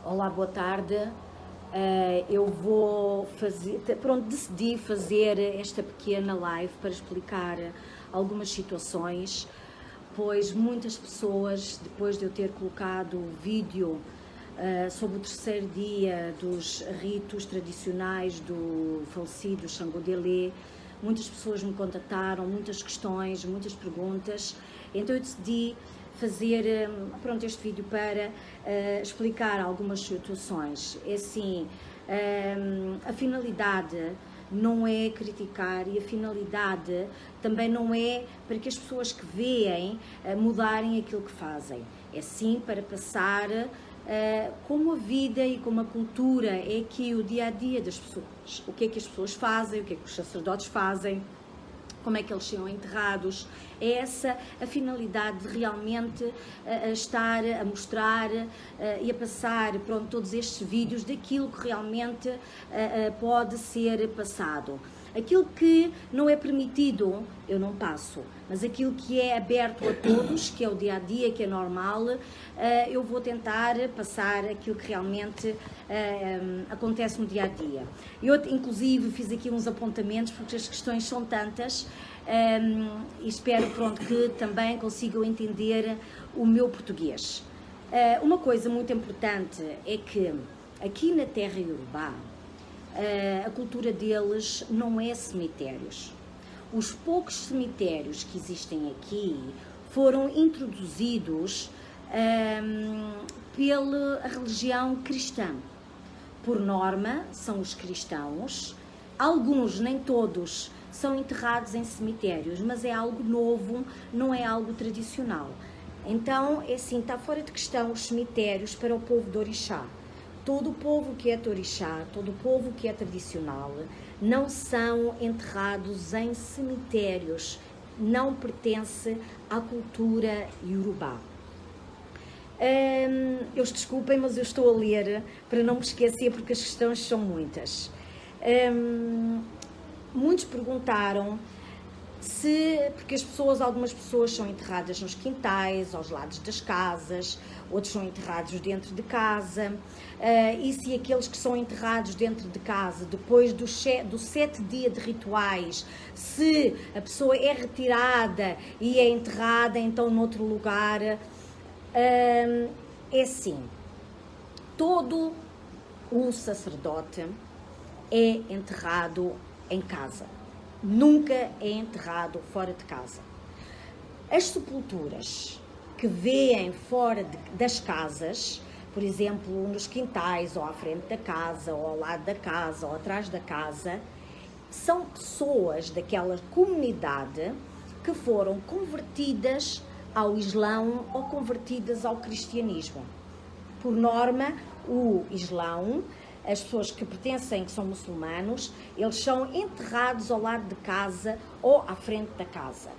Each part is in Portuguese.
Olá, boa tarde. Eu vou fazer, decidi fazer esta pequena live para explicar algumas situações, pois muitas pessoas, depois de eu ter colocado o vídeo sobre o terceiro dia dos ritos tradicionais do falecido Xangô Délé, muitas pessoas me contataram, muitas questões, muitas perguntas, então eu decidi fazer este vídeo para explicar algumas situações. É assim, a finalidade não é criticar e a finalidade também não é para que as pessoas que veem mudarem aquilo que fazem. É sim para passar como a vida e como a cultura é aqui o dia a dia das pessoas. O que é que as pessoas fazem, o que é que os sacerdotes fazem, como é que eles são enterrados. É essa a finalidade de realmente estar a mostrar e a passar todos estes vídeos daquilo que realmente pode ser passado. Aquilo que não é permitido, eu não passo, mas aquilo que é aberto a todos, que é o dia a dia, que é normal, eu vou tentar passar aquilo que realmente acontece no dia a dia. Eu, inclusive, fiz aqui uns apontamentos, porque as questões são tantas, e espero que também consigam entender o meu português. Uma coisa muito importante é que aqui na terra iorubá, a cultura deles não é cemitérios. Os poucos cemitérios que existem aqui foram introduzidos pela religião cristã. Por norma, são os cristãos. Alguns, nem todos, são enterrados em cemitérios, mas é algo novo, não é algo tradicional. Então, é assim, está fora de questão os cemitérios para o povo de Orixá. Todo o povo que é de Orixá, todo o povo que é tradicional, não são enterrados em cemitérios, não pertence à cultura iorubá. Desculpem, mas eu estou a ler para não me esquecer, porque as questões são muitas. Muitos perguntaram porque algumas pessoas são enterradas nos quintais, aos lados das casas, outros são enterrados dentro de casa, e se aqueles que são enterrados dentro de casa, depois do 7 dias de rituais, se a pessoa é retirada e é enterrada então noutro lugar, é assim, todo o sacerdote é enterrado em casa. Nunca é enterrado fora de casa. As sepulturas que vêem fora das casas, por exemplo, nos quintais, ou à frente da casa, ou ao lado da casa, ou atrás da casa, são pessoas daquela comunidade que foram convertidas ao Islão ou convertidas ao cristianismo. Por norma, o Islão, as pessoas que pertencem, que são muçulmanos, eles são enterrados ao lado de casa ou à frente da casa.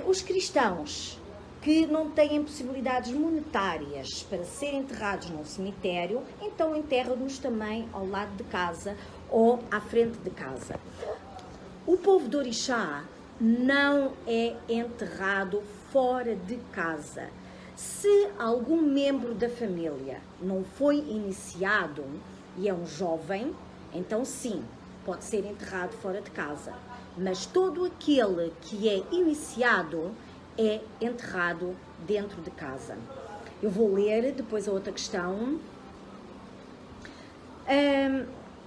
Os cristãos que não têm possibilidades monetárias para serem enterrados num cemitério, então enterram-nos também ao lado de casa ou à frente de casa. O povo de Orixá não é enterrado fora de casa. Se algum membro da família não foi iniciado e é um jovem, então sim, pode ser enterrado fora de casa. Mas todo aquele que é iniciado é enterrado dentro de casa. Eu vou ler depois a outra questão.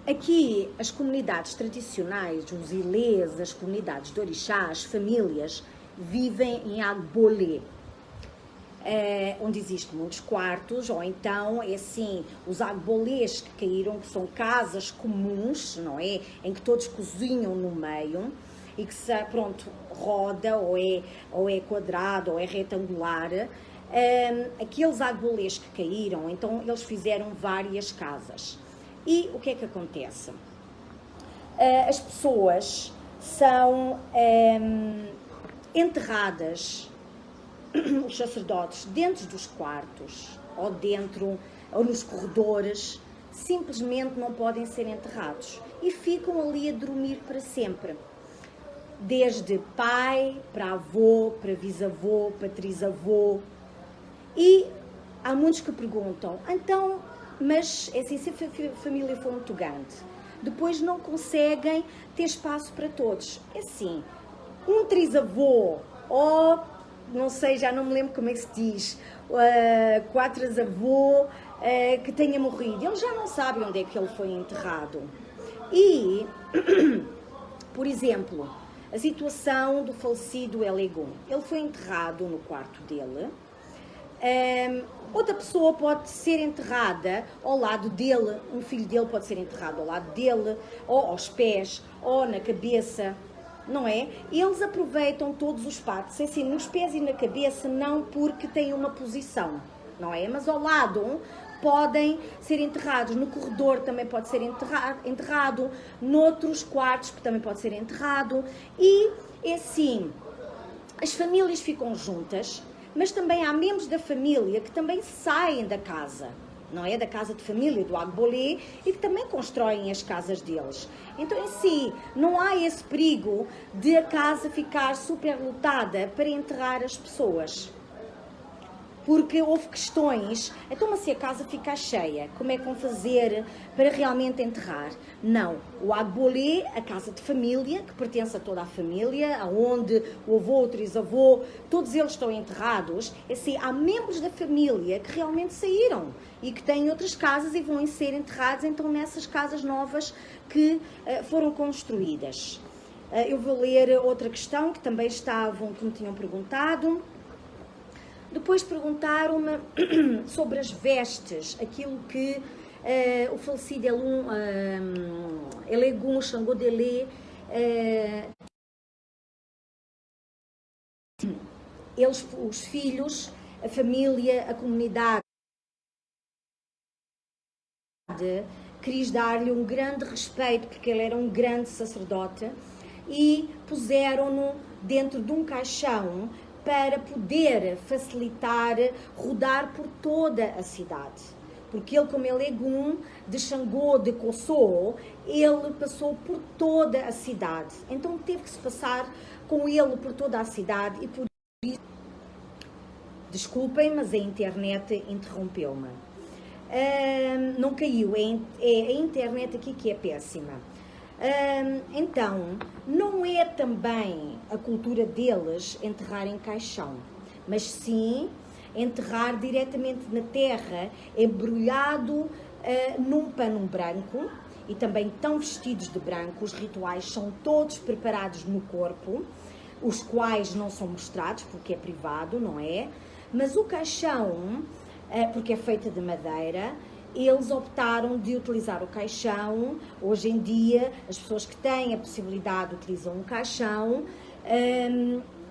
Aqui as comunidades tradicionais, os ilês, as comunidades de Orixá, as famílias, vivem em agbolé. Onde existem muitos quartos, ou então, é assim, os agbolés que caíram, que são casas comuns, não é? Em que todos cozinham no meio e que, roda, ou é quadrado, ou é retangular. Aqueles agbolés que caíram, então, eles fizeram várias casas. E o que é que acontece? As pessoas são enterradas, os sacerdotes, dentro dos quartos ou nos corredores, simplesmente não podem ser enterrados e ficam ali a dormir para sempre, desde pai para avô, para bisavô, para trisavô. E há muitos que perguntam, então, mas é assim, se a família for muito grande, depois não conseguem ter espaço para todos. É assim, um trisavô, ou, não sei, já não me lembro como é que se diz, quatrisavô, que tenha morrido, eles já não sabem onde é que ele foi enterrado. E, por exemplo, a situação do falecido Elegum. Ele foi enterrado no quarto dele. Outra pessoa pode ser enterrada ao lado dele, um filho dele pode ser enterrado ao lado dele, ou aos pés, ou na cabeça, não é? Eles aproveitam todos os partes, assim, nos pés e na cabeça, não porque têm uma posição, não é? Mas ao lado podem ser enterrados, no corredor também pode ser enterrado, noutros quartos também pode ser enterrado, e assim, as famílias ficam juntas, mas também há membros da família que também saem da casa, não é? Da casa de família, do Agbolé, e que também constroem as casas deles. Então, em si, não há esse perigo de a casa ficar superlotada para enterrar as pessoas. Porque houve questões, então mas se a casa ficar cheia, como é que vão fazer para realmente enterrar? Não, o Agbolé, a casa de família, que pertence a toda a família, aonde o avô, o trisavô, todos eles estão enterrados, é assim, há membros da família que realmente saíram e que têm outras casas e vão ser enterrados então nessas casas novas que foram construídas. Eu vou ler outra questão que também que me tinham perguntado. Depois perguntaram-me sobre as vestes, aquilo que o falecido Elegum Xangô Delé, eles, os filhos, a família, a comunidade, quis dar-lhe um grande respeito, porque ele era um grande sacerdote, e puseram-no dentro de um caixão para poder facilitar rodar por toda a cidade. Porque ele, como Elegum de Xangô de Kossô, ele passou por toda a cidade. Então teve que se passar com ele por toda a cidade e por isso... Desculpem, mas a internet interrompeu-me. Não caiu, é a internet aqui que é péssima. Então, não é também a cultura deles enterrar em caixão, mas sim enterrar diretamente na terra, embrulhado num pano branco, e também estão vestidos de branco. Os rituais são todos preparados no corpo, os quais não são mostrados porque é privado, não é? Mas o caixão, porque é feito de madeira, eles optaram de utilizar o caixão. Hoje em dia, as pessoas que têm a possibilidade utilizam um caixão,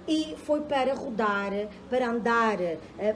e foi para rodar, para andar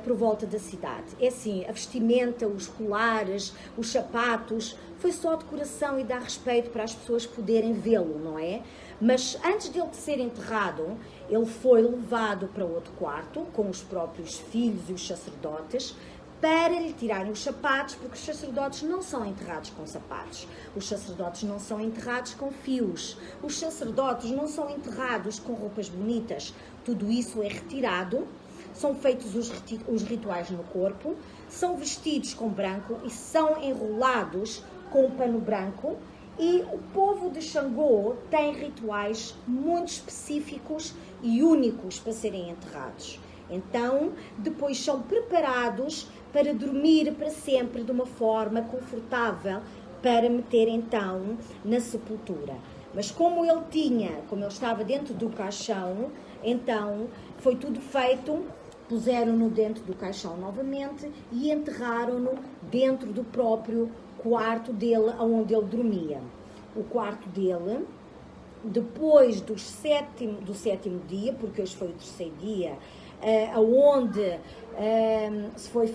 por volta da cidade. É assim, a vestimenta, os colares, os sapatos, foi só decoração e dar respeito para as pessoas poderem vê-lo, não é? Mas antes dele ser enterrado, ele foi levado para outro quarto, com os próprios filhos e os sacerdotes, para lhe tirarem os sapatos, porque os sacerdotes não são enterrados com sapatos, os sacerdotes não são enterrados com fios, os sacerdotes não são enterrados com roupas bonitas. Tudo isso é retirado, são feitos os rituais no corpo, são vestidos com branco e são enrolados com um pano branco. E o povo de Xangô tem rituais muito específicos e únicos para serem enterrados. Então, depois são preparados para dormir para sempre de uma forma confortável, para meter então na sepultura. Mas como ele estava dentro do caixão, então foi tudo feito, puseram-no dentro do caixão novamente e enterraram-no dentro do próprio quarto dele, onde ele dormia. O quarto dele, depois do sétimo dia, porque hoje foi o terceiro dia, aonde foi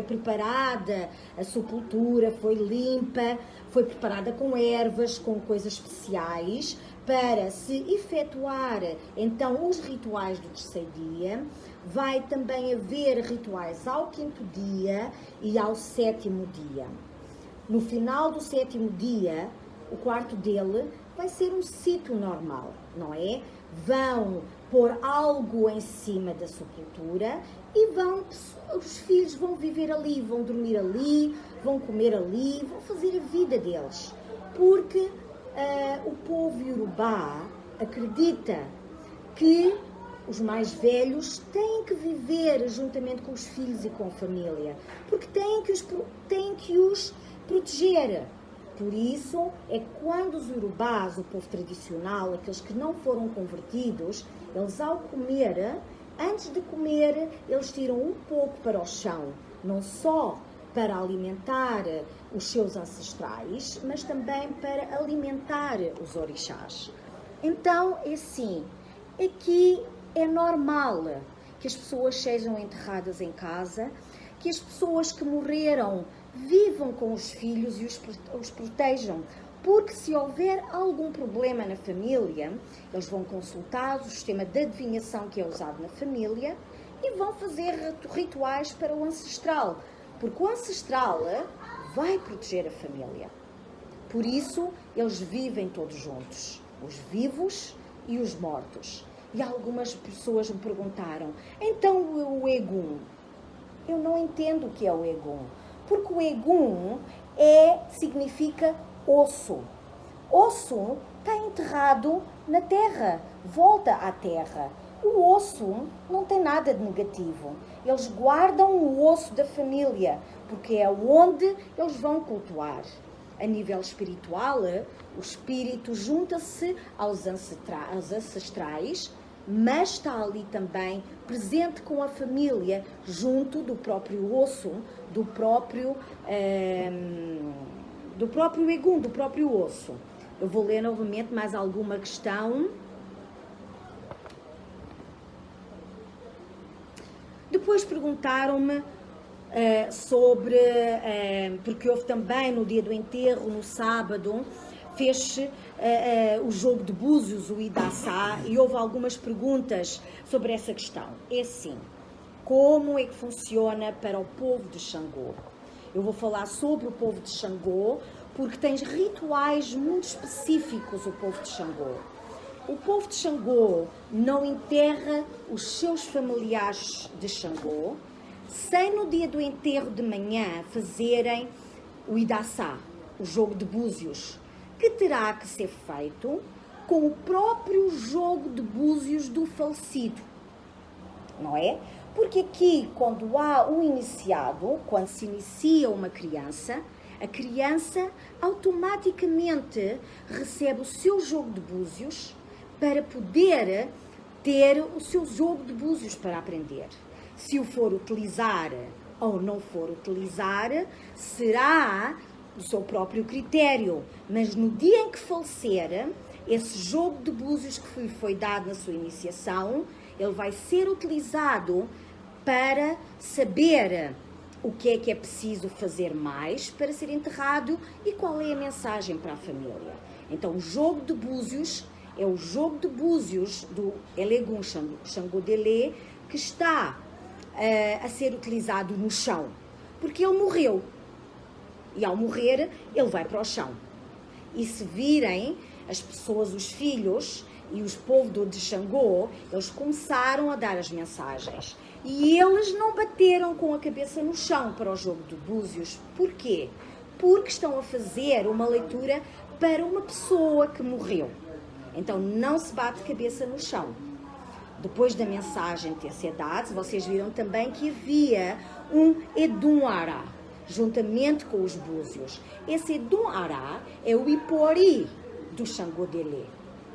preparada a sepultura, foi limpa, foi preparada com ervas, com coisas especiais, para se efetuar então os rituais do terceiro dia. Vai também haver rituais ao quinto dia e ao sétimo dia. No final do sétimo dia, o quarto dele vai ser um sítio normal, não é? Vão pôr algo em cima da sepultura e os filhos vão viver ali, vão dormir ali, vão comer ali, vão fazer a vida deles. Porque o povo Iorubá acredita que os mais velhos têm que viver juntamente com os filhos e com a família, porque têm que os proteger. Por isso, é quando os Iorubás, o povo tradicional, aqueles que não foram convertidos, eles ao comer, antes de comer, eles tiram um pouco para o chão, não só para alimentar os seus ancestrais, mas também para alimentar os orixás. Então, é assim, aqui é normal que as pessoas sejam enterradas em casa, que as pessoas que morreram vivam com os filhos e os protejam, porque se houver algum problema na família, eles vão consultar o sistema de adivinhação que é usado na família e vão fazer rituais para o ancestral, porque o ancestral vai proteger a família. Por isso, eles vivem todos juntos, os vivos e os mortos. E algumas pessoas me perguntaram, então o Egum? Eu não entendo o que é o Egum, porque o Egum significa osso. Osso está enterrado na terra, volta à terra. O osso não tem nada de negativo. Eles guardam o osso da família, porque é onde eles vão cultuar. A nível espiritual, o espírito junta-se aos ancestrais, mas está ali também presente com a família, junto do próprio osso, do próprio Egum, do próprio osso. Eu vou ler novamente mais alguma questão. Depois perguntaram-me sobre, porque houve também no dia do enterro, no sábado, fez-se o jogo de búzios, o Idaçá, e houve algumas perguntas sobre essa questão. É assim, como é que funciona para o povo de Xangô? Eu vou falar sobre o povo de Xangô, porque tem rituais muito específicos, o povo de Xangô. O povo de Xangô não enterra os seus familiares de Xangô sem no dia do enterro de manhã fazerem o Idaçá, o jogo de búzios, que terá que ser feito com o próprio jogo de búzios do falecido, não é? Porque aqui, quando há um iniciado, quando se inicia uma criança, a criança automaticamente recebe o seu jogo de búzios para poder ter o seu jogo de búzios para aprender. Se o for utilizar ou não for utilizar, será do seu próprio critério. Mas no dia em que falecer, esse jogo de búzios que foi dado na sua iniciação, ele vai ser utilizado para saber o que é preciso fazer mais para ser enterrado e qual é a mensagem para a família. Então, o jogo de búzios é o jogo de búzios do Elegum Xangô Delé, que está a ser utilizado no chão, porque ele morreu. E ao morrer, ele vai para o chão. E se virem as pessoas, os filhos e os povos de Xangô, eles começaram a dar as mensagens. E eles não bateram com a cabeça no chão para o jogo de búzios. Porquê? Porque estão a fazer uma leitura para uma pessoa que morreu. Então não se bate cabeça no chão. Depois da mensagem ter sido dada, vocês viram também que havia um Edum Ará, juntamente com os búzios. Esse Edum Ará é o Ipori do Xangô Delé,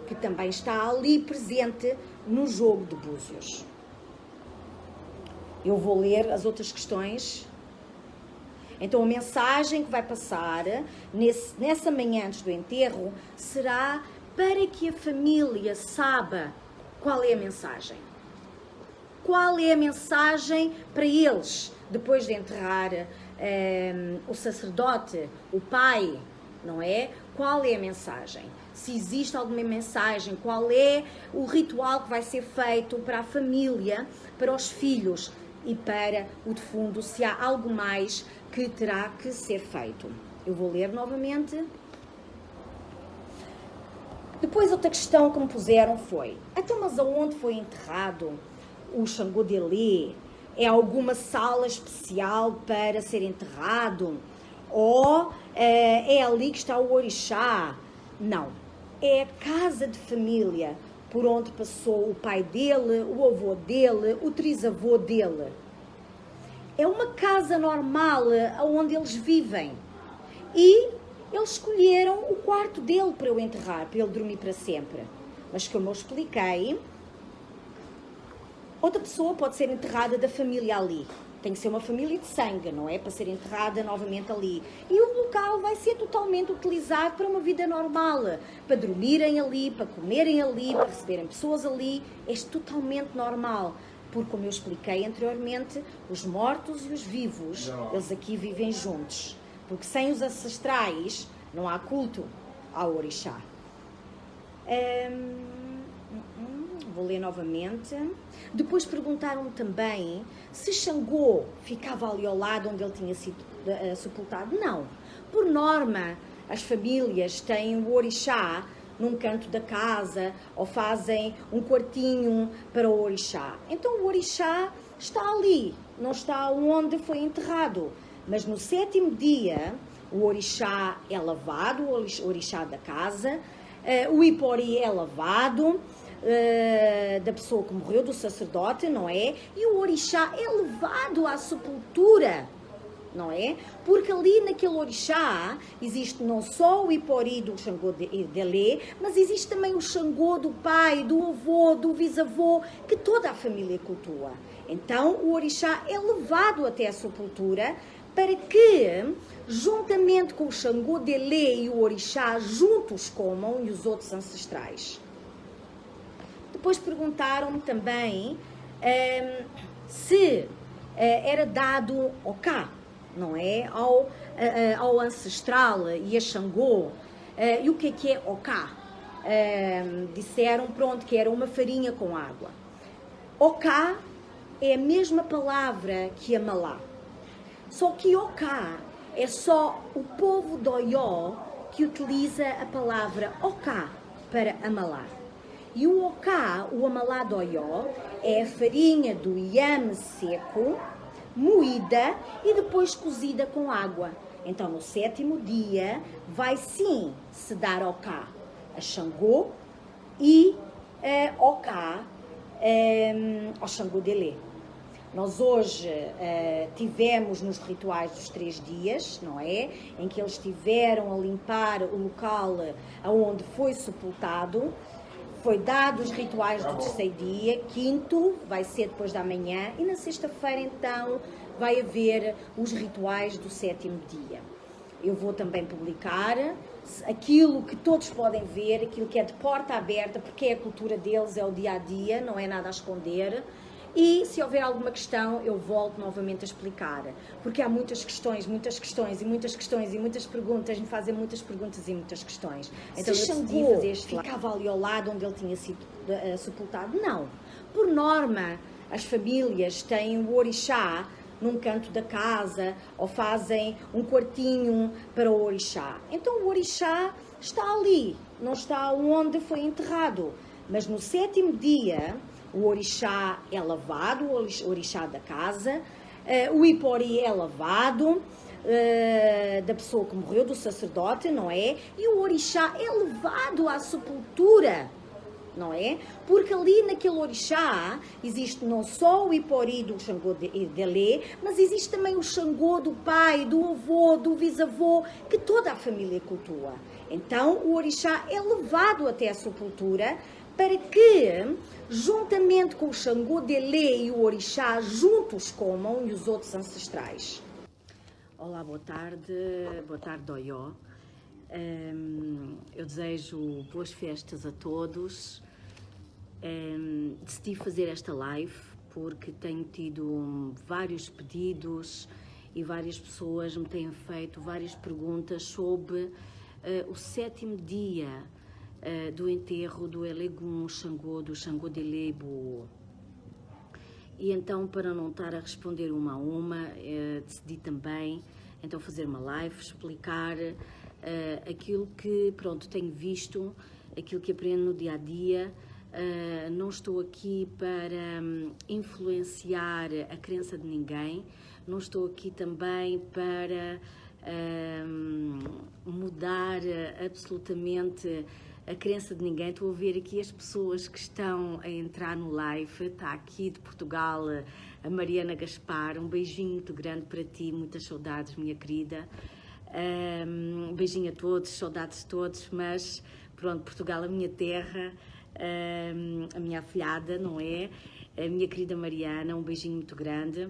que também está ali presente no jogo de búzios. Eu vou ler as outras questões. Então, a mensagem que vai passar nessa manhã antes do enterro será para que a família saiba qual é a mensagem. Qual é a mensagem para eles, depois de enterrar o sacerdote, o pai, não é? Qual é a mensagem? Se existe alguma mensagem, qual é o ritual que vai ser feito para a família, para os filhos e para o defunto, se há algo mais que terá que ser feito. Eu vou ler novamente. Depois outra questão que me puseram foi, então mas aonde foi enterrado o Xangô Delê? É alguma sala especial para ser enterrado? Ou é ali que está o orixá? Não, é a casa de família por onde passou o pai dele, o avô dele, o trisavô dele. É uma casa normal onde eles vivem. E eles escolheram o quarto dele para eu enterrar, para ele dormir para sempre. Mas como eu expliquei, outra pessoa pode ser enterrada da família ali. Tem que ser uma família de sangue, não é? Para ser enterrada novamente ali. E o local vai ser totalmente utilizado para uma vida normal. Para dormirem ali, para comerem ali, para receberem pessoas ali. É totalmente normal. Porque, como eu expliquei anteriormente, os mortos e os vivos, eles aqui vivem juntos. Porque sem os ancestrais não há culto ao orixá. Vou ler novamente. Depois perguntaram-me também se Xangô ficava ali ao lado onde ele tinha sido sepultado. Não. Por norma, as famílias têm o orixá num canto da casa ou fazem um quartinho para o orixá. Então o orixá está ali, não está onde foi enterrado. Mas no 7º dia, o orixá é lavado, o orixá da casa, o ipori é lavado, da pessoa que morreu, do sacerdote, não é? E o orixá é levado à sepultura, não é? Porque ali naquele orixá existe não só o ipori do Xangô Delê, mas existe também o Xangô do pai, do avô, do bisavô, que toda a família cultua. Então o orixá é levado até a sepultura para que, juntamente com o Xangô Delê e o orixá, juntos comam e os outros ancestrais. Depois perguntaram-me também se era dado oká, não é? Ao ancestral e a Xangô. E o que é oká? Disseram, pronto, que era uma farinha com água. Oká é a mesma palavra que Amalá. Só que oká é só o povo do Oió que utiliza a palavra oká para Amalá. E o oká, o Amalá do Oió, é a farinha do iame seco, moída e depois cozida com água. Então, no 7º dia, vai sim se dar oká a Xangô e oká ao Xangô Delê. Nós hoje tivemos nos rituais dos 3 dias, não é? Em que eles estiveram a limpar o local onde foi sepultado. Foi dado os rituais do 3º dia, 5º vai ser depois da manhã e na sexta-feira então vai haver os rituais do 7º dia. Eu vou também publicar aquilo que todos podem ver, aquilo que é de porta aberta, porque é a cultura deles, é o dia a dia, não é nada a esconder. E se houver alguma questão, eu volto novamente a explicar. Porque há muitas questões e muitas perguntas, me fazem muitas perguntas e muitas questões. Então eu decidi fazer este ficava ali ao lado onde ele tinha sido sepultado? Não. Por norma, as famílias têm o orixá num canto da casa ou fazem um quartinho para o orixá. Então o orixá está ali, não está onde foi enterrado. Mas no 7º dia, o orixá é lavado, o orixá da casa, o ipori é lavado, da pessoa que morreu, do sacerdote, não é? E o orixá é levado à sepultura, não é? Porque ali naquele orixá existe não só o ipori do Xangô Delê, mas existe também o Xangô do pai, do avô, do bisavô, que toda a família cultua. Então o orixá é levado até a sepultura para que, juntamente com o Xangô Delê e o orixá, juntos comam e os outros ancestrais. Olá, boa tarde Oió. Eu desejo boas festas a todos. Decidi fazer esta live porque tenho tido vários pedidos e várias pessoas me têm feito várias perguntas sobre o 7º dia do enterro do Elegum Xangô, do Xangô Delê Boô. E então, para não estar a responder uma a uma, decidi também então fazer uma live, explicar aquilo que, pronto, tenho visto aquilo que aprendo no dia a dia. Não estou aqui para influenciar a crença de ninguém, não estou aqui também para mudar absolutamente a crença de ninguém. Estou a ver aqui as pessoas que estão a entrar no live. Está aqui de Portugal a Mariana Gaspar, um beijinho muito grande para ti, muitas saudades, minha querida. Um beijinho a todos, saudades de todos, mas pronto, Portugal, a minha terra, a minha afilhada, não é? A minha querida Mariana, um beijinho muito grande.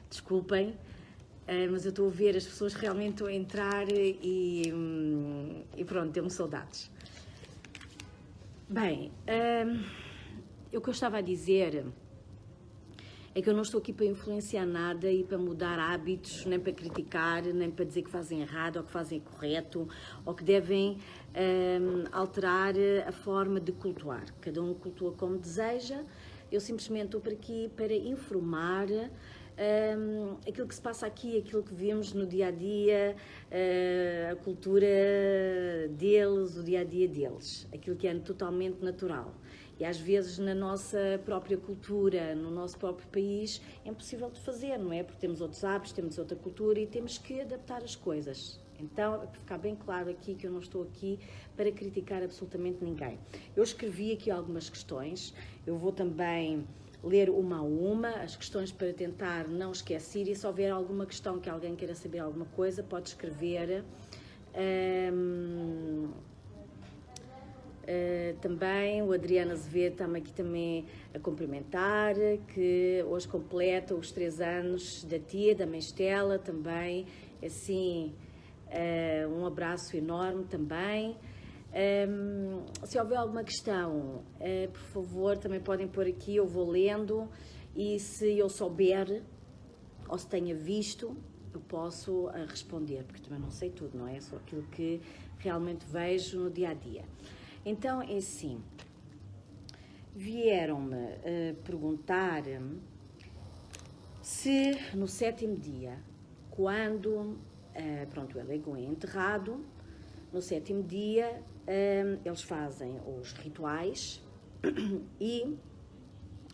Desculpem, mas eu estou a ver as pessoas realmente estão a entrar e pronto, deu-me saudades. Bem, o que eu estava a dizer é que eu não estou aqui para influenciar nada e para mudar hábitos, nem para criticar, nem para dizer que fazem errado ou que fazem correto, ou que devem alterar a forma de cultuar. Cada um cultua como deseja. Eu simplesmente estou por aqui para informar aquilo que se passa aqui, aquilo que vemos no dia-a-dia, a cultura deles, o dia-a-dia deles, aquilo que é totalmente natural. E às vezes na nossa própria cultura, no nosso próprio país, é impossível de fazer, não é? Porque temos outros hábitos, temos outra cultura e temos que adaptar as coisas. Então, é para ficar bem claro aqui que eu não estou aqui para criticar absolutamente ninguém. Eu escrevi aqui algumas questões, eu vou também ler uma a uma, as questões para tentar não esquecer, e se houver alguma questão que alguém queira saber alguma coisa, pode escrever. Também o Adriano Azevedo está-me aqui também a cumprimentar, que hoje completa os 3 anos da tia, da mãe Estela, também, assim, um abraço enorme também. Se houver alguma questão, por favor, também podem pôr aqui, eu vou lendo, e se eu souber, ou se tenha visto, eu posso responder, porque também não sei tudo, não é? Só aquilo que realmente vejo no dia-a-dia. Então, é assim, vieram-me perguntar se no 7º dia, quando pronto, o Elegum é enterrado, no 7º dia eles fazem os rituais e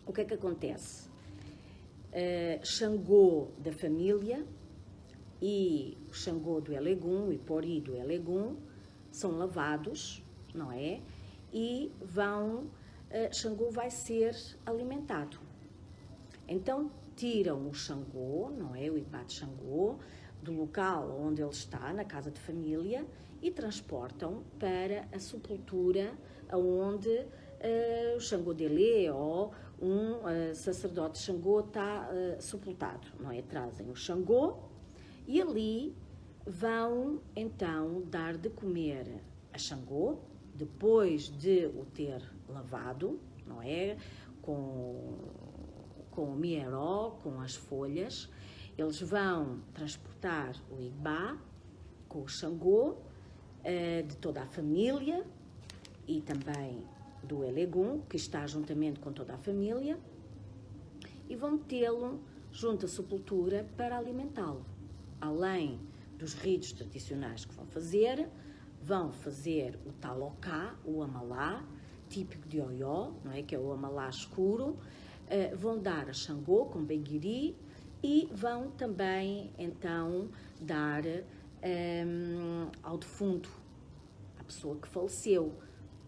o que é que acontece? Xangô da família e o Xangô do Elegum, o Ipori do Elegum, são lavados, não é? E Xangô vai ser alimentado. Então tiram o Xangô, não é? O Ipá de Xangô, do local onde ele está, na casa de família, e transportam para a sepultura onde o Xangô dele ou um sacerdote Xangô está sepultado, não é? Trazem o Xangô e ali vão então dar de comer a Xangô, depois de o ter lavado, não é? Com o mieró, com as folhas, eles vão transportar o Igbá com o Xangô de toda a família e também do Elegum, que está juntamente com toda a família, e vão tê-lo junto à sepultura para alimentá-lo. Além dos ritos tradicionais que vão fazer o talocá, o amalá, típico de Oió, não é? Que é o amalá escuro, vão dar a Xangô com benguiri e vão também, então, dar ao defunto, à pessoa que faleceu.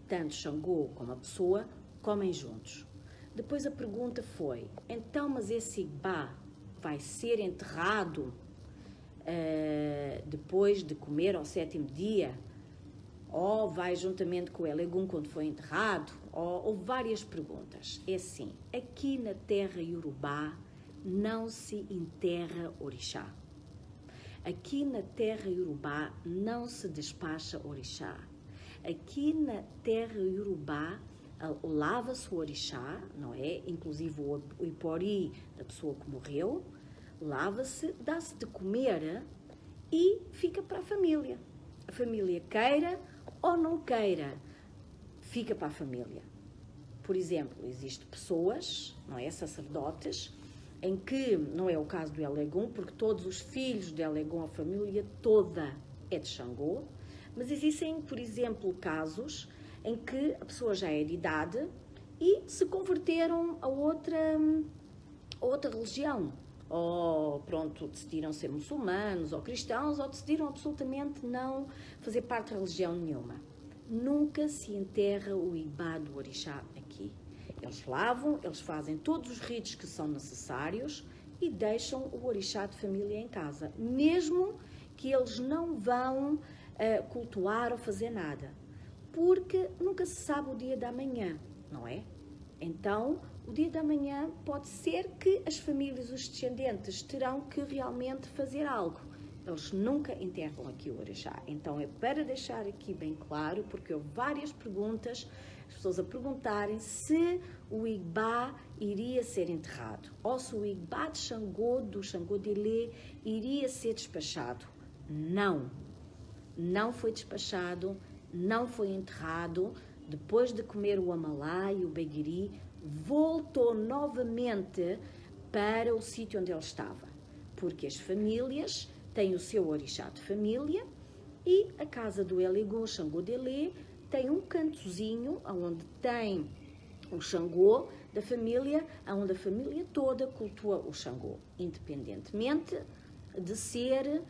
Tanto Xangô como a pessoa comem juntos. Depois a pergunta foi, então, mas esse Igbá vai ser enterrado depois de comer ao 7º dia? Ou vai juntamente com o Elegum quando foi enterrado? Ou várias perguntas. É assim, aqui na terra Iorubá não se enterra orixá. Aqui na terra Iorubá não se despacha orixá. Aqui na terra Iorubá lava-se o orixá, não é? Inclusive o ipori da pessoa que morreu, lava-se, dá-se de comer e fica para a família. A família queira ou não queira, fica para a família. Por exemplo, existem pessoas, não é? Sacerdotes, em que não é o caso do Elegum, porque todos os filhos de Elegum, a família toda é de Xangô, mas existem, por exemplo, casos em que a pessoa já é de idade e se converteram a outra religião. Ou, pronto, decidiram ser muçulmanos ou cristãos, ou decidiram absolutamente não fazer parte de religião nenhuma. Nunca se enterra o Igbá do orixá aqui. Eles lavam, eles fazem todos os ritos que são necessários e deixam o orixá de família em casa, mesmo que eles não vão cultuar ou fazer nada, porque nunca se sabe o dia da manhã, não é? Então, o dia da manhã pode ser que as famílias, os descendentes, terão que realmente fazer algo. Eles nunca enterram aqui o orixá. Então, é para deixar aqui bem claro, porque houve várias perguntas, as pessoas a perguntarem se o Igbá iria ser enterrado, ou se o Igbá de Xangô, do Xangô de Ilê, iria ser despachado. Não. Não foi despachado, não foi enterrado. Depois de comer o amalá e o beguiri, voltou novamente para o sítio onde ele estava, porque as famílias têm o seu orixá de família e a casa do Elegô, Xangô de Ilê, tem um cantozinho onde tem o Xangô da família, onde a família toda cultua o Xangô, independentemente de ser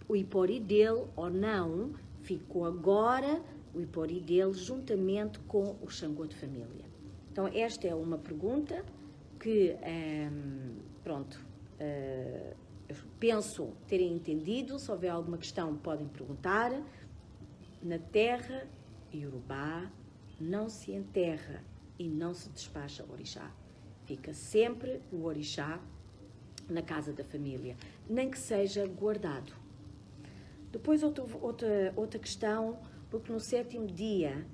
o Ipori dele ou não, ficou agora o Ipori dele juntamente com o Xangô de família. Então, esta é uma pergunta que, eu penso terem entendido. Se houver alguma questão, podem perguntar. Na terra Iorubá não se enterra e não se despacha o orixá. Fica sempre o orixá na casa da família, nem que seja guardado. Depois outra questão, porque no 7º dia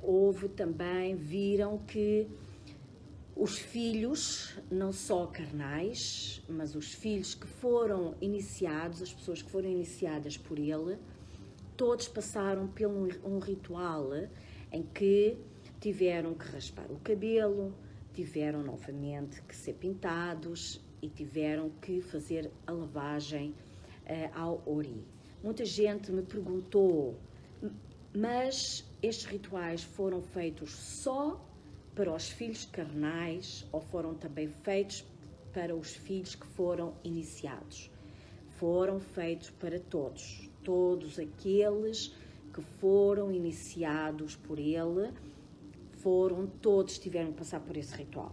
houve também, viram que os filhos, não só carnais, mas os filhos que foram iniciados, as pessoas que foram iniciadas por ele, todos passaram por um ritual em que tiveram que raspar o cabelo, tiveram novamente que ser pintados e tiveram que fazer a lavagem ao Ori. Muita gente me perguntou, mas estes rituais foram feitos só para os filhos carnais ou foram também feitos para os filhos que foram iniciados? Foram feitos para todos, todos aqueles que foram iniciados por ele, todos tiveram que passar por esse ritual.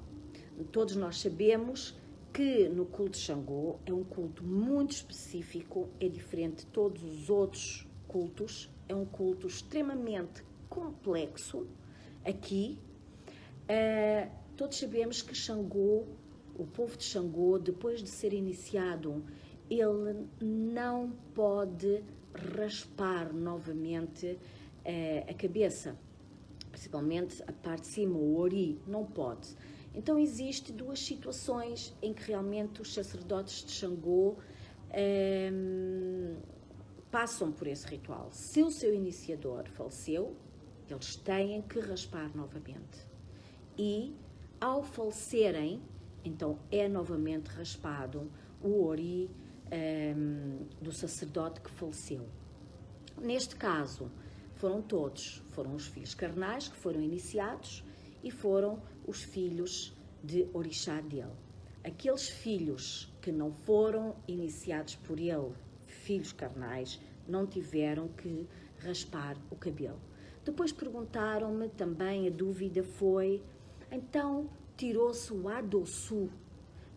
Todos nós sabemos que no culto de Xangô é um culto muito específico, é diferente de todos os outros cultos, é um culto extremamente complexo. Aqui, todos sabemos que Xangô, o povo de Xangô, depois de ser iniciado, ele não pode raspar novamente a cabeça, principalmente a parte de cima, o Ori, não pode. Então, existem duas situações em que realmente os sacerdotes de Xangô passam por esse ritual. Se o seu iniciador faleceu, eles têm que raspar novamente. E, ao falecerem, então é novamente raspado o Ori do sacerdote que faleceu. Neste caso, foram todos, foram os filhos carnais que foram iniciados e foram os filhos de orixá dele. Aqueles filhos que não foram iniciados por ele, filhos carnais, não tiveram que raspar o cabelo. Depois perguntaram-me também, a dúvida foi, então tirou-se o adossu,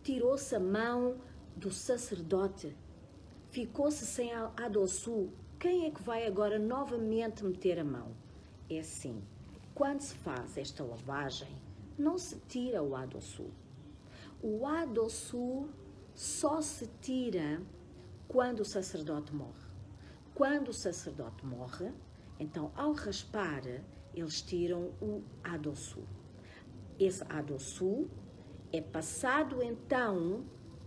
tirou-se a mão do sacerdote, ficou-se sem a adossu, quem é que vai agora novamente meter a mão? É assim, quando se faz esta lavagem, não se tira o adossu. O adossu só se tira quando o sacerdote morre. Quando o sacerdote morre, então ao raspar, eles tiram o adossu. Esse adossu é passado então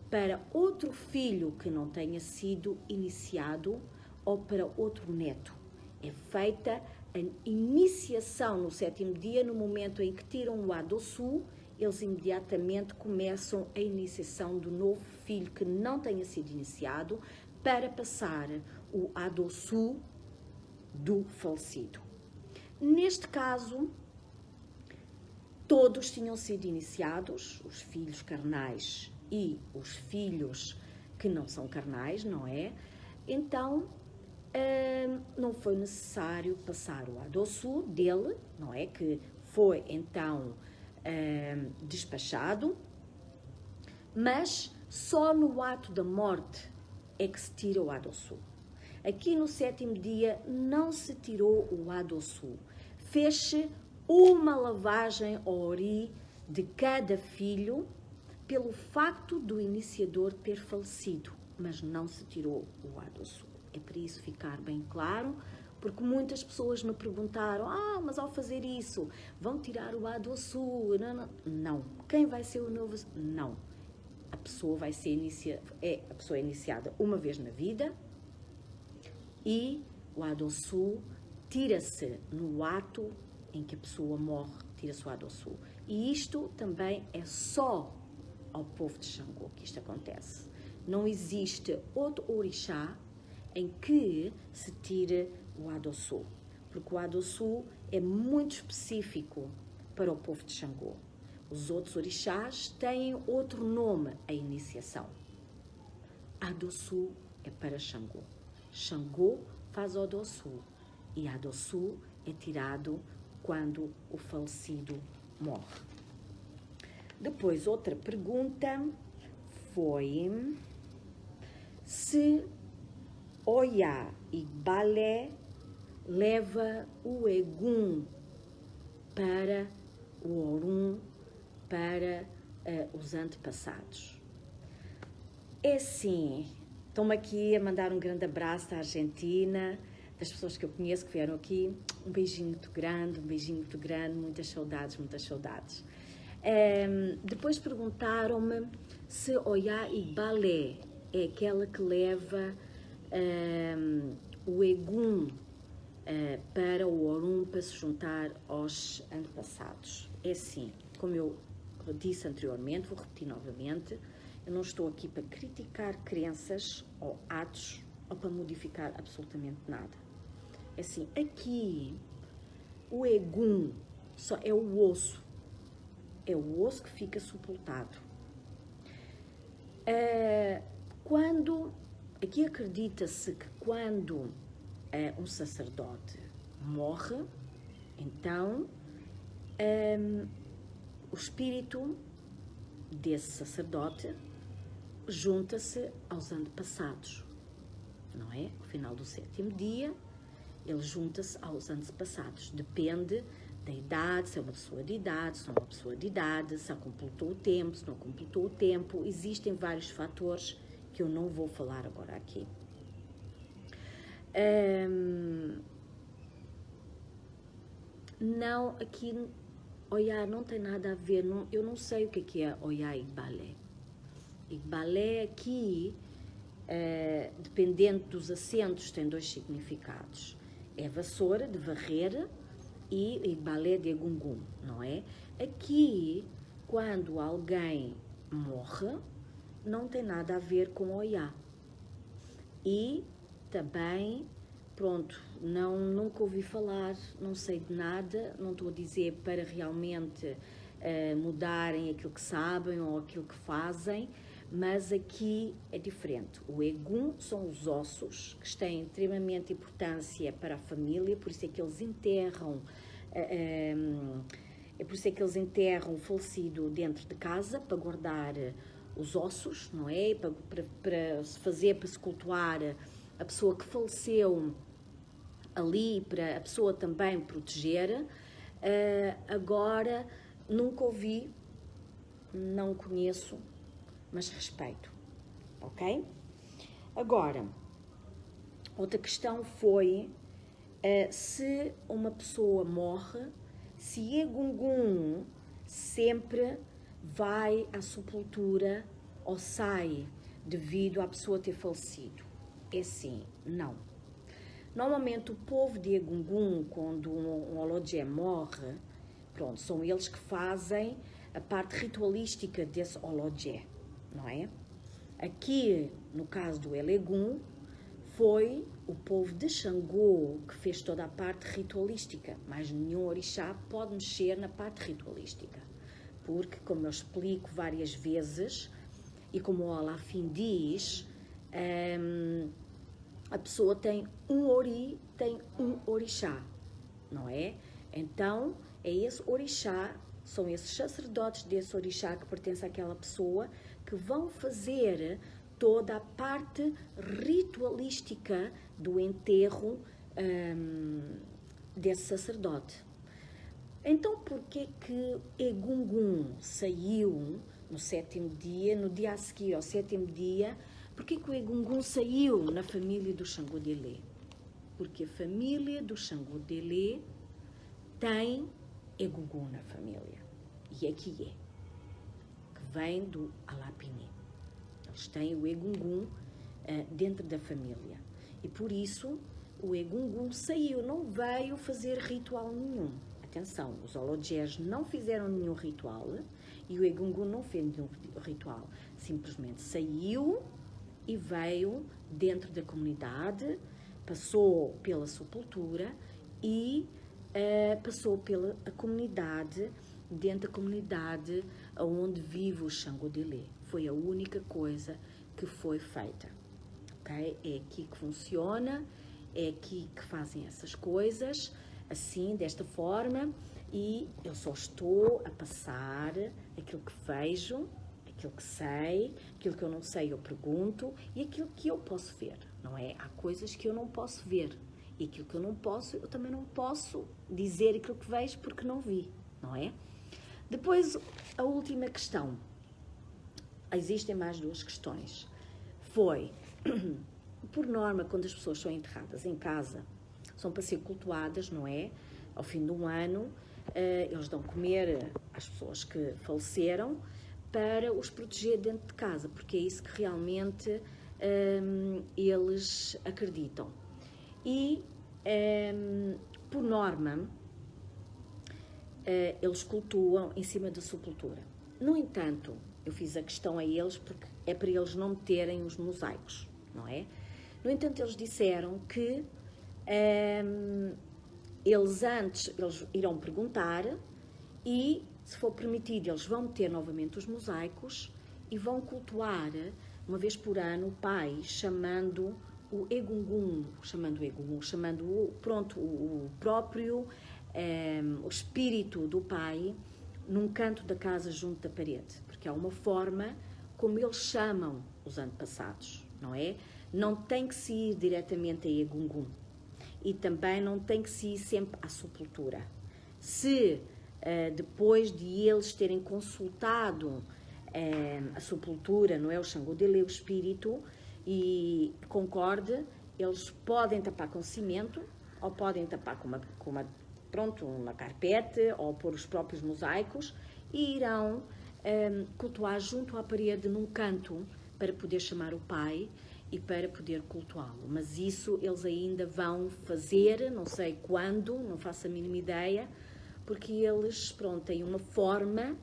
para outro filho que não tenha sido iniciado ou para outro neto. É feita a iniciação no 7º dia, no momento em que tiram o adossu, eles imediatamente começam a iniciação do novo filho que não tenha sido iniciado para passar o adossu do falecido. Neste caso, todos tinham sido iniciados, os filhos carnais e os filhos que não são carnais, não é? Então, não foi necessário passar o adoçu dele, não é? Que foi então despachado, mas só no ato da morte é que se tira o adoçu. Aqui no 7º dia não se tirou o adoçu, fez-se uma lavagem ao ori de cada filho pelo facto do iniciador ter falecido, mas não se tirou o adoçu. É para isso ficar bem claro, porque muitas pessoas me perguntaram, mas ao fazer isso, vão tirar o adoçu? Não. Quem vai ser o novo? Não. A pessoa vai ser a pessoa é iniciada uma vez na vida e o adoçu tira-se no ato em que a pessoa morre, tira-se o adoçu. E isto também é só ao povo de Xangô que isto acontece. Não existe outro orixá em que se tire o adoçu, porque o adoçu é muito específico para o povo de Xangô. Os outros orixás têm outro nome à iniciação. Adoçu é para Xangô. Xangô faz o adoçu e adoçu é tirado quando o falecido morre. Depois, outra pergunta foi se Oiá e Balé leva o Egum para o Orum, para os antepassados. É sim, estou-me aqui a mandar um grande abraço da Argentina, das pessoas que eu conheço que vieram aqui. Um beijinho muito grande, muitas saudades, muitas saudades. Depois perguntaram-me se Oiá e Balé é aquela que leva o Egum para o Orum para se juntar aos antepassados. É assim, como eu disse anteriormente, vou repetir novamente, eu não estou aqui para criticar crenças ou atos ou para modificar absolutamente nada. É assim, aqui o Egum só é o osso que fica sepultado. Aqui acredita-se que quando um sacerdote morre, então o espírito desse sacerdote junta-se aos antepassados, não é? No final do 7º dia, ele junta-se aos antepassados. Depende da idade, se é uma pessoa de idade, se não é uma pessoa de idade, se completou o tempo, se não completou o tempo. Existem vários fatores que eu não vou falar agora aqui. Não, aqui, Oiá não tem nada a ver, eu não sei o que é Oiá e Balé. Igbalé aqui, dependendo dos acentos, tem 2 significados. É vassoura, de varrer, e Igbalé de Egungun, não é? Aqui, quando alguém morre, não tem nada a ver com Oiá. E também, pronto, nunca ouvi falar, não sei de nada, não estou a dizer para realmente mudarem aquilo que sabem ou aquilo que fazem, mas aqui é diferente. O Egum são os ossos que têm extremamente importância para a família, por isso é que eles enterram, o falecido dentro de casa para guardar os ossos, não é? Para se cultuar a pessoa que faleceu ali, para a pessoa também proteger. Agora, nunca ouvi, não conheço, mas respeito, ok? Agora, outra questão foi se uma pessoa morre, se Egungun sempre vai à sepultura ou sai devido à pessoa ter falecido. É sim, não. Normalmente o povo de Egungun, quando um Olodjé morre, pronto, são eles que fazem a parte ritualística desse Olodjé, não é? Aqui, no caso do Elegum, foi o povo de Xangô que fez toda a parte ritualística, mas nenhum orixá pode mexer na parte ritualística, porque, como eu explico várias vezes, e como o Olafim diz, a pessoa tem um orixá, não é? Então, é esse orixá, são esses sacerdotes desse orixá que pertence àquela pessoa que vão fazer toda a parte ritualística do enterro desse sacerdote. Então, porquê que Egungun saiu no 7º dia, no dia a seguir ao 7º dia, porquê que o Egungun saiu na família do Xangô Delé? Porque a família do Xangô Delé tem Egungun na família. E aqui que vem do Alapiné. Eles têm o Egungun dentro da família. E por isso o Egungun saiu, não veio fazer ritual nenhum. Atenção, os Olodjés não fizeram nenhum ritual e o Egungun não fez nenhum ritual. Simplesmente saiu e veio dentro da comunidade, passou pela sepultura e passou pela comunidade, dentro da comunidade onde vive o Xangô Delé. Foi a única coisa que foi feita. Okay? É aqui que funciona, é aqui que fazem essas coisas, assim, desta forma, e eu só estou a passar aquilo que vejo, aquilo que sei, aquilo que eu não sei eu pergunto, e aquilo que eu posso ver, não é? Há coisas que eu não posso ver, e aquilo que eu não posso, eu também não posso dizer aquilo que vejo porque não vi, não é? Depois, a última questão. Existem mais duas questões. Foi, por norma, quando as pessoas são enterradas em casa, são para ser cultuadas, não é? Ao fim de um ano, eles dão comer às pessoas que faleceram para os proteger dentro de casa, porque é isso que realmente eles acreditam. E, por norma, eles cultuam em cima da sepultura. No entanto, eu fiz a questão a eles porque é para eles não meterem os mosaicos, não é? No entanto, eles disseram que eles irão perguntar e, se for permitido, eles vão meter novamente os mosaicos e vão cultuar uma vez por ano o pai, chamando o Egungun, chamando o próprio o espírito do pai num canto da casa junto da parede, porque é uma forma como eles chamam os antepassados, não é? Não tem que se ir diretamente a Egungun e também não tem que se ir sempre à sepultura. Se depois de eles terem consultado a sepultura, não é? O Xangô Delé, o espírito, e concorde, eles podem tapar com cimento ou podem tapar com uma carpete ou pôr os próprios mosaicos e irão cultuar junto à parede num canto para poder chamar o pai e para poder cultuá-lo. Mas isso eles ainda vão fazer, não sei quando, não faço a mínima ideia, porque eles, têm uma forma,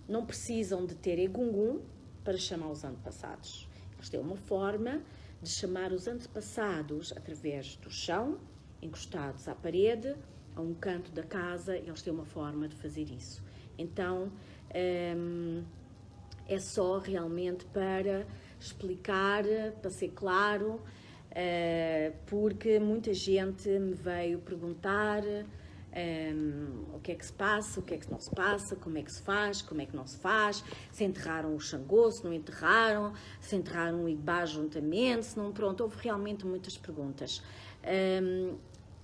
não precisam de ter Egungun para chamar os antepassados. Eles têm uma forma de chamar os antepassados através do chão, encostados à parede, a um canto da casa, eles têm uma forma de fazer isso. Então, é só realmente para explicar, para ser claro, porque muita gente me veio perguntar o que é que se passa, o que é que não se passa, como é que se faz, como é que não se faz, se enterraram o Xangô, se não enterraram, se enterraram o Igbá juntamente, se não, houve realmente muitas perguntas.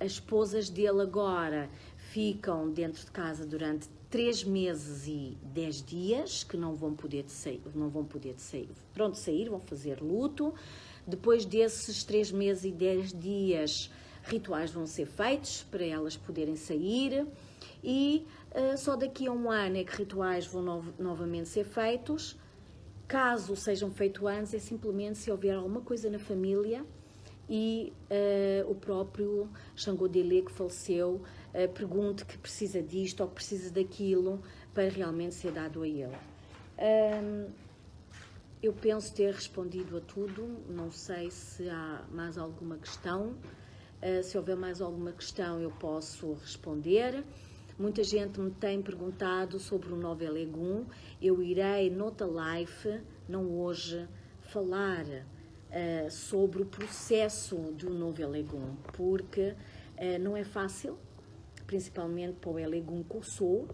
As esposas dele agora ficam dentro de casa durante 3 meses e 10 dias, que não vão poder sair, vão fazer luto. Depois desses 3 meses e 10 dias, rituais vão ser feitos para elas poderem sair e só daqui a um ano é que rituais vão novamente ser feitos. Caso sejam feitos antes, é simplesmente se houver alguma coisa na família e o próprio Xangô Delé que faleceu pergunte que precisa disto ou que precisa daquilo para realmente ser dado a ele. Eu penso ter respondido a tudo, não sei se há mais alguma questão. Se houver mais alguma questão, eu posso responder. Muita gente me tem perguntado sobre o Nové Legum. Eu irei, noutra live, não hoje, falar sobre o processo do Nové Legum, porque não é fácil, principalmente para o Elegum Cursou,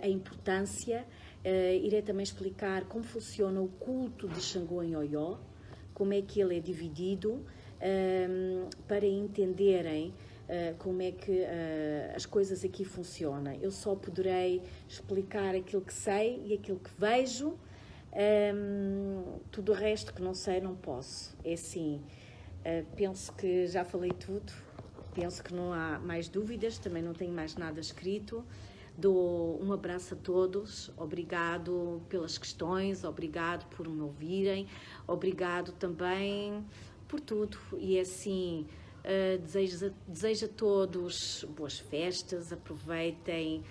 a importância. Irei também explicar como funciona o culto de Xangô em Oió, como é que ele é dividido, para entenderem como é que as coisas aqui funcionam. Eu só poderei explicar aquilo que sei e aquilo que vejo, tudo o resto que não sei não posso. É assim, penso que já falei tudo, penso que não há mais dúvidas, também não tenho mais nada escrito. Dou um abraço a todos, obrigado pelas questões, obrigado por me ouvirem, obrigado também por tudo. E assim, desejo a todos boas festas, aproveitem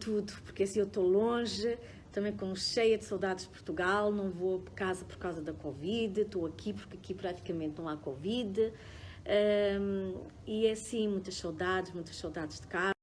tudo, porque assim eu estou longe, também com cheia de saudades de Portugal, não vou a casa por causa da Covid, estou aqui porque aqui praticamente não há Covid. E assim, muitas saudades de casa.